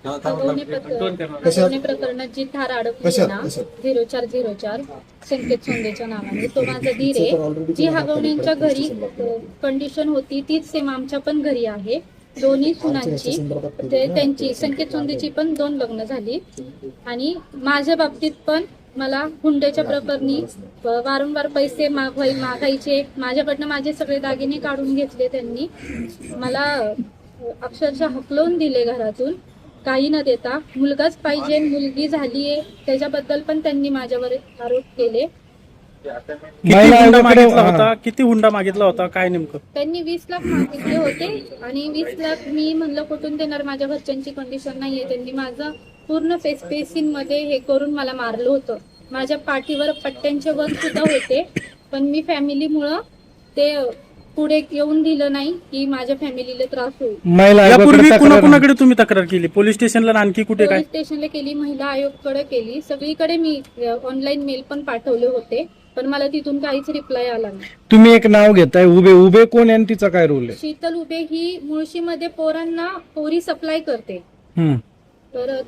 हगवणे प्रकरणात जी धार अडकली ना 0404 संकेत सोंदेच्या नावाने, तो माझा धीर आहे. जी हगवण्यांच्या घरी कंडिशन होती तीच सेम आमच्या पण घरी आहे. दोन्ही सुनांची त्यांची संकेत सोंदेची पण 2 लग्न झाली. आणि माझ्या बाबतीत पण मला हुंड्याच्या प्रकरणी वारंवार पैसे मागायचे. माझ्याकडनं माझे सगळे दागिने काढून घेतले त्यांनी. मला अक्षरशः हकलवून दिले घरातून, काही न देता. मुलगाच पाहिजे, मुलगी झालीये, त्याच्याबद्दल पण त्यांनी माझ्यावर आरोप केले. किती हुंडा मागितला होता काय नेमकं? त्यांनी 20 लाख मागितले होते आणि 20 लाख मी म्हणलं कुठून देणार, माझ्या घरच्यांची कंडिशन नाहीये. त्यांनी माझं पूर्ण फेस पेसिन मध्ये हे करून मला मारलं होतं. माझ्या पाठीवर पट्ट्यांचे वर सुद्धा होते, पण मी फॅमिलीमुळं ते पुढे येऊन दिलं नाही की माझ्या फॅमिलीला त्रास होईल. यापूर्वी कुणाकुणाकडे तुम्ही तक्रार केली? पोलीस स्टेशनला आणखी कुठे? काय पोलीस स्टेशनला केली, महिला आयोगकडे केली, सगळीकडे मी ऑनलाईन मेल पण पाठवले होते, पण मला तिथून काहीच रिप्लाय आला नाही. तुम्ही एक नाव घेताय उभे कोण आणि तिचा काय रोल आहे? शीतल उभे ही मुळशीमध्ये पोरी सप्लाय करते. तर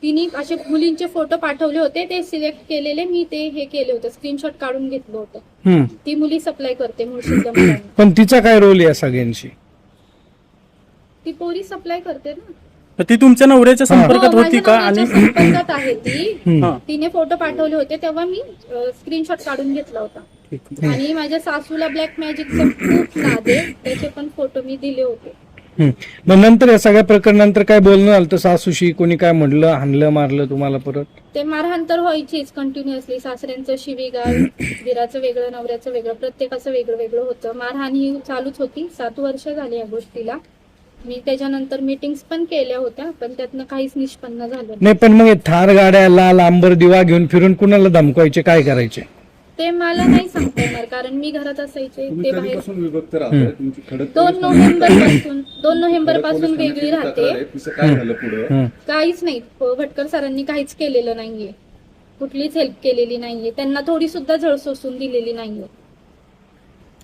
तिने असे मुलींचे फोटो पाठवले होते, ते सिलेक्ट केलेले मी ते हे केले होते, स्क्रीनशॉट काढून घेतलं होतं. ती मुली सप्लाय करते मुळशीच्या मुलांना. पण तिचा काय रोल आहे सगळ्यांशी? ती पोरी सप्लाय करते ना. ती तुमच्या नवऱ्याच्या संपर्कात होती का? आणि संपर्कात आहे ती. तिने फोटो पाठवले होते तेव्हा मी स्क्रीनशॉट काढून घेतला होता. आणि माझ्या सासूला ब्लॅक मॅजिकचा खूप नाद आहे, त्याचे पण फोटो मी दिले होते. मग नंतर या सगळ्या प्रकरणानंतर काय बोलणं आलं तर सासूशी? कोणी काय म्हणलं, हाणलं मारलं तुम्हाला परत? ते मारहाण तर व्हायचीच कंटिन्युअसली. सासऱ्यांचं शिवीगाळ, दिराचं वेगळं, नवऱ्याचं वेगळं, प्रत्येकाचं वेगळं वेगळं होतं. मारहाण ही चालूच होती. 7 वर्ष झाली या गोष्टीला. मी त्याच्यानंतर मीटिंग्स पण केल्या होत्या, पण त्यातनं काहीच निष्पन्न झालं नाही. पण मग थार गाड्या, लाल अंबर दिवा घेऊन फिरून कुणाला धमकायचे, काय करायचे ते मला नाही सांगता येणार, कारण मी घरात असायचे, ते बाहेर. 2 नोव्हेंबर पासून वेगळी राहते. काहीच नाही, भटकर सरांनी काहीच केलेलं नाहीये, कुठलीच हेल्प केलेली नाहीये, त्यांना थोडी सुद्धा झळ सोसून दिलेली नाहीये.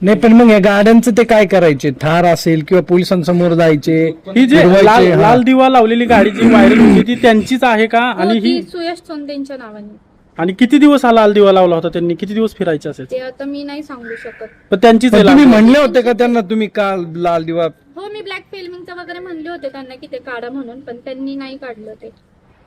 नाही. पण मग या गाड्यांचं ते काय करायचे? थार असेल किंवा पोलिसांसमोर जायचे? ही जी लाल दिवा लावलेली गाडी जी व्हायरल होती ती त्यांचीच आहे का? आणि ही सुयश चोंदेंच्या नावाने. आणि किती दिवस हा लाल दिवा लावला होता त्यांनी? किती दिवस फिरायचे असेल ते आता मी नाही सांगू शकत. पण त्यांचीच तुम्ही म्हणले होते का त्यांना, तुम्ही का लाल दिवा? हो, मी ब्लॅक फिल्मिंगचं वगैरे म्हणले होते त्यांना की ते काढा म्हणून, पण त्यांनी नाही काढलं ते.